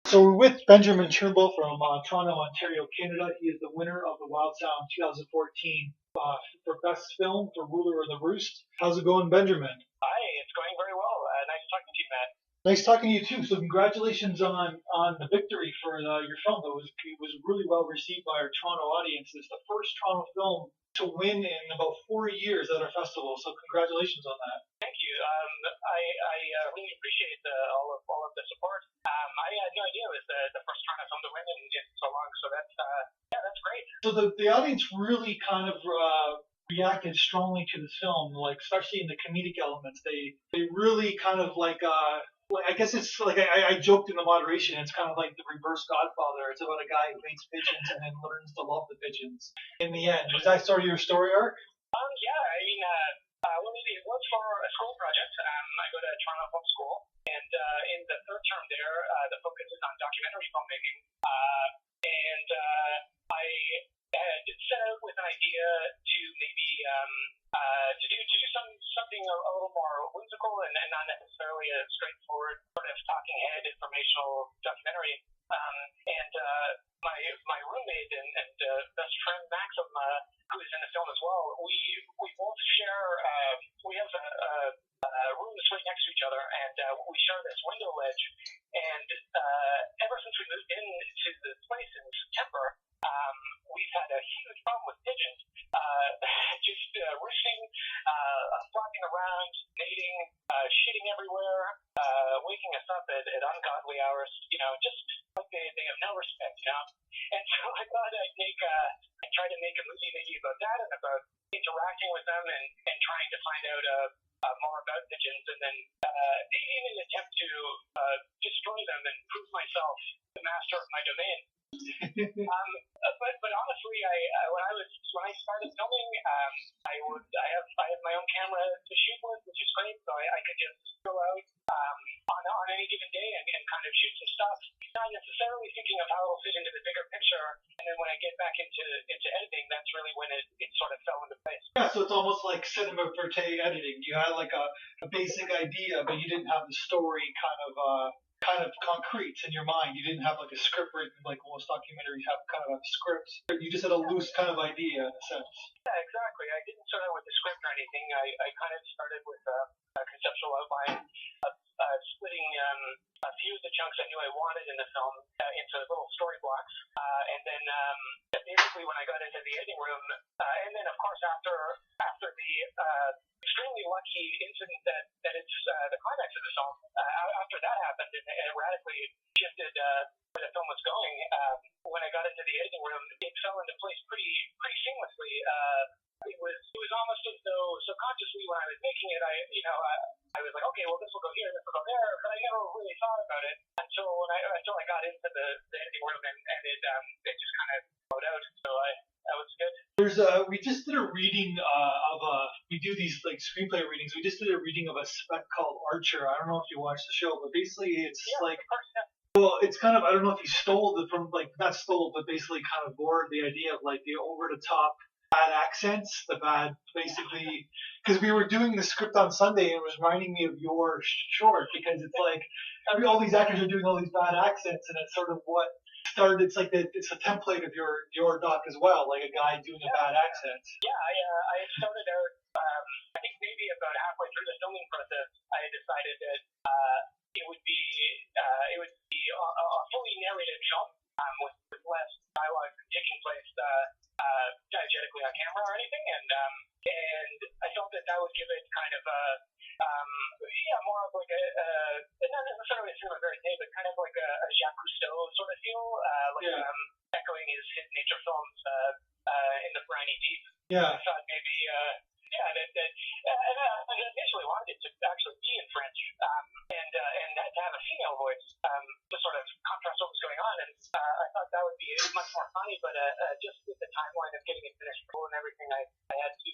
So we're with Benjamin Turnbull from Toronto, Ontario, Canada. He is the winner of the Wild Sound 2014 for Best Film for Ruler of the Roost. How's it going, Benjamin? Hi, it's going very well. Nice talking to you, Matt. Nice talking to you too. So congratulations on the victory for your film. It was really well received by our Toronto audience. It's the first Toronto film to win in about 4 years at our festival. So congratulations on that. Thank you. I really appreciate all of the support. I had no idea it was the first Toronto film to win in so long. So that's great. So the audience really kind of reacted strongly to this film, like especially in the comedic elements. They really kind of like I guess it's like I joked in the moderation. It's kind of like the reverse Godfather. It's about a guy who hates pigeons and then learns to love the pigeons in the end. Was that sort of your story arc? Yeah. I mean, it was for a school project. I go to Toronto Film School, and in the third term there, the focus is on documentary filmmaking. And I had set out with an idea to maybe to do something a little more whimsical and not necessarily a straightforward sort of talking head informational documentary. And my roommate and best friend Maxim, who is in the film as well, we both share we have rooms right next to each other, and we share this window ledge. And ever since we moved into this place in September, we've had a huge problem with pigeons, just roosting, flopping around, mating, shitting everywhere, waking us up at ungodly hours. Just like they have no respect. And so I thought I'd try to make a movie maybe about that and about interacting with them and trying to find out more about pigeons, and then in an attempt to destroy them and prove myself the master of my domain. But honestly, when I started filming, I had my own camera to shoot with, which is great. So I could just go out on any given day and kind of shoot some stuff, not necessarily thinking of how it'll fit into the bigger picture. And then when I get back into editing, that's really when it sort of fell into place. Yeah, so it's almost like cinema verite editing. You had like a basic idea, but you didn't have the story kind of concrete in your mind. You didn't have like a script written like most documentaries have kind of a script. You just had a loose kind of idea in a sense. Yeah, exactly. I didn't start out with a script or anything. I kind of started with a conceptual outline, splitting a few of the chunks I knew I wanted in the film into little story blocks. And then basically when I got into the editing room, and then of course after the extremely lucky incident that it's the climax of the film, after that happened and it radically shifted where the film was going, when I got into the editing room, it fell into place pretty seamlessly. It was almost as though subconsciously when I was making it, I was like, okay, well this will go here, this will go there, but I never really thought about it until I got into the editing room and it just kind of flowed out. So that was good. We just did a reading we do these like screenplay readings. We just did a reading of a spec called Archer. I don't know if you watched the show, but basically it's like. Of course, yeah. Well, it's kind of, I don't know if you stole it from, like, not stole, but basically kind of borrowed the idea of, like, the over-the-top bad accents, basically, because we were doing the script on Sunday and it was reminding me of your short, because it's like, all these actors are doing all these bad accents, and it's sort of what started, it's like, it's a template of your doc as well, like a guy doing a bad accent. Yeah, I had started out, I think maybe about halfway through the filming process, I had decided that it would be a fully narrated film with less dialogue taking place diegetically on camera or anything, and I felt that would give it kind of more of like not necessarily a cinema verite, but kind of like a Jacques Cousteau sort of feel, echoing his nature films in the briny deep. Yeah. I thought maybe and I initially wanted it to actually be in French, and to have a female voice to sort of contrast what was going on, and I thought that would be much more funny, but just with the timeline of getting it finished and everything, I had to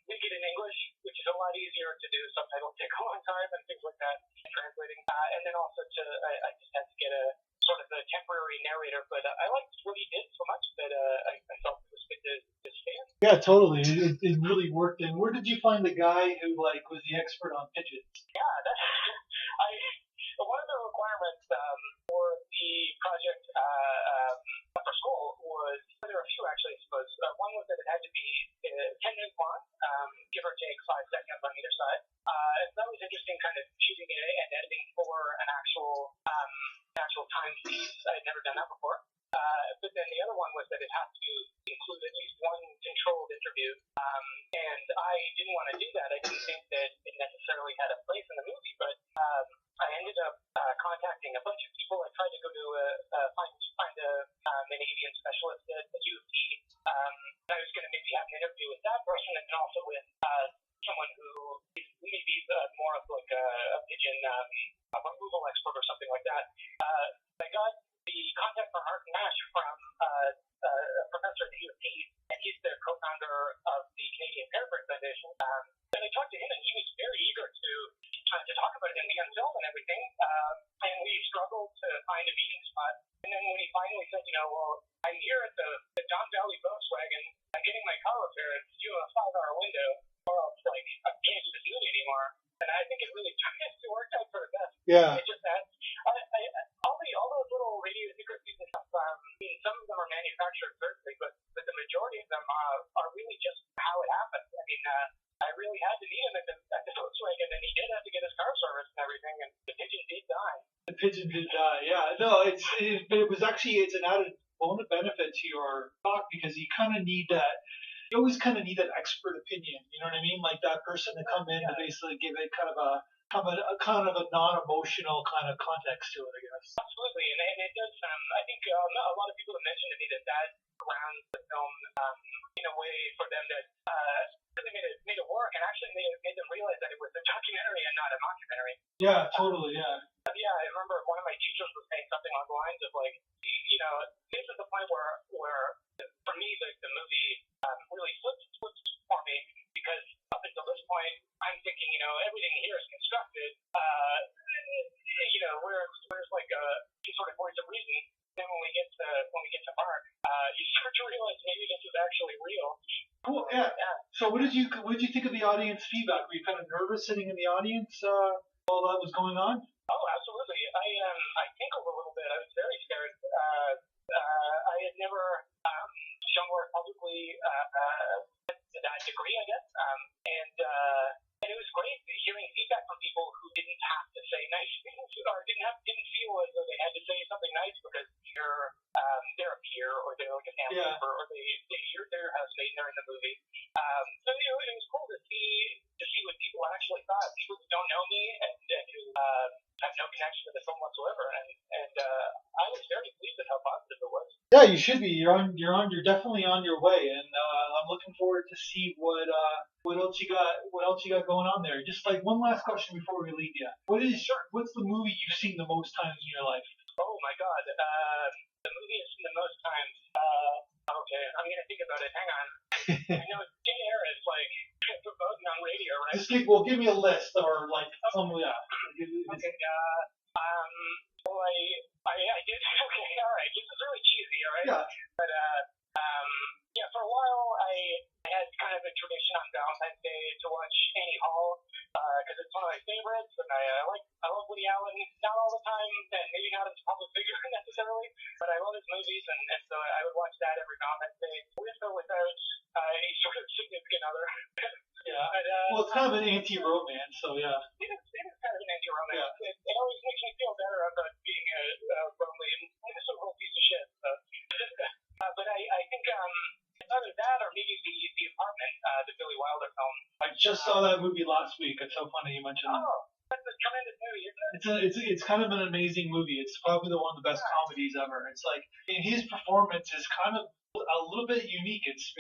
make it in English, which is a lot easier to do. Subtitles take a long time and things like that, translating, and then also I just had to get a sort of a temporary narrator, but I liked what he did so much that I felt it was good to stand. Yeah, totally. It really worked. And where did you find the guy who was the expert on pigeons? Yeah, one of the requirements for the behind the scenes. I had never done that before. But then the other one was that it has to include at least one controlled interview. And I didn't want to do that. I didn't think that it necessarily had a place in the movie, but I ended up contacting a bunch of people. I tried to go to find a Canadian specialist at the U of T. I was going to maybe have an interview with that person and then also with someone who is maybe more of like a pigeon removal expert or something like that. I got the contact from Martin Nash from a professor at the U of T, and he's the co-founder of the Canadian Paraphrase Foundation. And I talked to him, and he was very eager to talk about it in the film and everything. And we struggled to find a meeting spot. And then when he finally said, well, I'm here at the Don Valley Volkswagen, I'm getting my car repaired, you have a 5-hour window, or else like I can't do this movie anymore. And I think it really worked out for the best. Yeah. It just that all those little radio secrecies and stuff. I mean, some of them are manufactured certainly, but the majority of them are really just how it happened. I mean, I really had to meet him at the Volkswagen, and he did have to get his car serviced and everything, and the pigeon did die. The pigeon did die. Yeah. No, it's an added benefit to your talk because you kind of need that. You always kind of need that expert opinion. You know what I mean? Like that person to come in to basically give it kind of a non-emotional kind of context to it, I guess. Absolutely, and it does. I think a lot of people have mentioned to me that grounds the film in a way for them that really made it work, and actually made them realize that it was a documentary and not a mockumentary. Yeah, totally. Yeah. Yeah, I remember one of my teachers was saying something along the lines of like, this is the point where for me the movie really flips for me because up until this point I'm thinking everything here is constructed where's like some sort of voice of reason. Then when we get to Mark, you start to realize maybe this is actually real. Cool. Yeah. So what did you think of the audience feedback? Were you kind of nervous sitting in the audience while that was going on? Oh, absolutely. I tinkled a little bit. I was very scared. I had never shown work publicly to that degree, I guess. And it was great hearing feedback from people who didn't have to say nice things or didn't feel as though they had to say something nice because they're a peer or they're like a family member or you're their housemate and they're in the movie. So it was cool to see what people actually thought. People who don't know me and who have no connection to the film whatsoever. And I was very pleased with how positive it was. Yeah, you should be. You're definitely on your way, and I'm looking forward to see what else you got going on there. Just like one last question before we leave you. What's the movie you've seen the most times in your life? Oh my God, the movie I've seen the most times. Okay, I'm gonna think about it. Hang on. I know Jay Harris like promoting on radio, right? Just give me a list or like some Okay. Well, I did. Okay, all right. This is really cheesy, all right? Yeah. But for a while I had kind of a tradition on Valentine's Day to watch Annie Hall because it's one of my favorites, and I love Woody Allen. Not all the time, and maybe not as a public figure necessarily, but I love his movies, and so I would watch that every Valentine's Day, with or without a sort of significant other. Yeah. But, it's kind of an anti-romance, so yeah. It is kind of an anti-romance. Yeah. It always makes me feel better about being lonely and a sort of piece of shit. So. But I think either that or maybe the Apartment, the Billy Wilder film. I just saw that movie last week. It's so funny you mentioned that. Oh, that's a tremendous movie, isn't it? It's kind of an amazing movie. It's probably one of the best comedies ever. It's like his performance is kind of a little bit unique. It's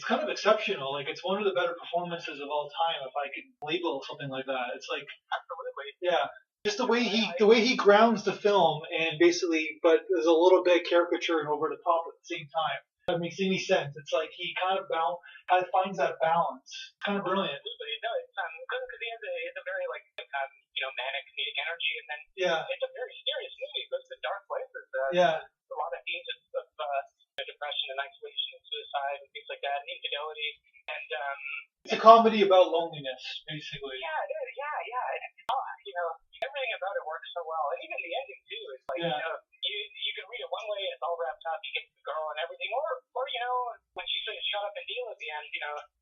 kind of exceptional. Like it's one of the better performances of all time, if I could label something like that. It's like Absolutely. Yeah. Just the way he grounds the film and basically, but there's a little bit caricature and over the top at the same time. If that makes any sense. It's like he kind of finds that balance. Kind of brilliant. Absolutely. No, it's because he has a very like manic comedic energy, and then it's a very serious movie. It goes to dark places. A lot of themes of depression and isolation and suicide and things like that, and infidelity, and it's a comedy about loneliness, basically. Yeah, it is. Yeah. Everything about it works so well, and even the ending too. It's like you can read it one way, it's all wrapped up. You get the girl and everything, or when she says "shut up and deal" at the end,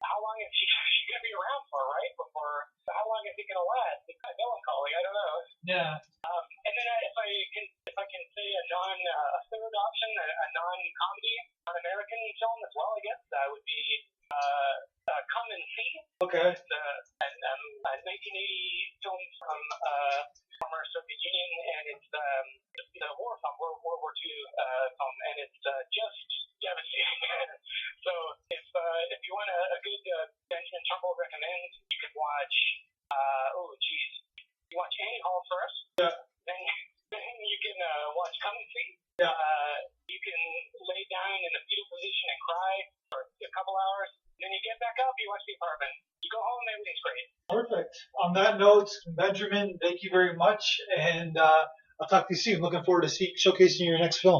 how long is she gonna be around for, right? Before how long is it gonna last? It's kind of melancholy. I don't know. Yeah. And then if I can say on a third option, a non-comedy, non-American film as well, I guess, would be Come and See. Okay. It's a 1980 film from former Soviet Union, and it's the war film, World War II film, and it's just devastating. So if you want a good Benjamin Turnbull recommend, you could watch, you watch Annie Hall first. Yeah. Then you can watch Come and See. Yeah. You can lay down in a fetal position and cry for a couple hours. Then you get back up, you watch The Apartment. You go home, everything's great. Perfect. On that note, Benjamin, thank you very much, and I'll talk to you soon. Looking forward to showcasing your next film.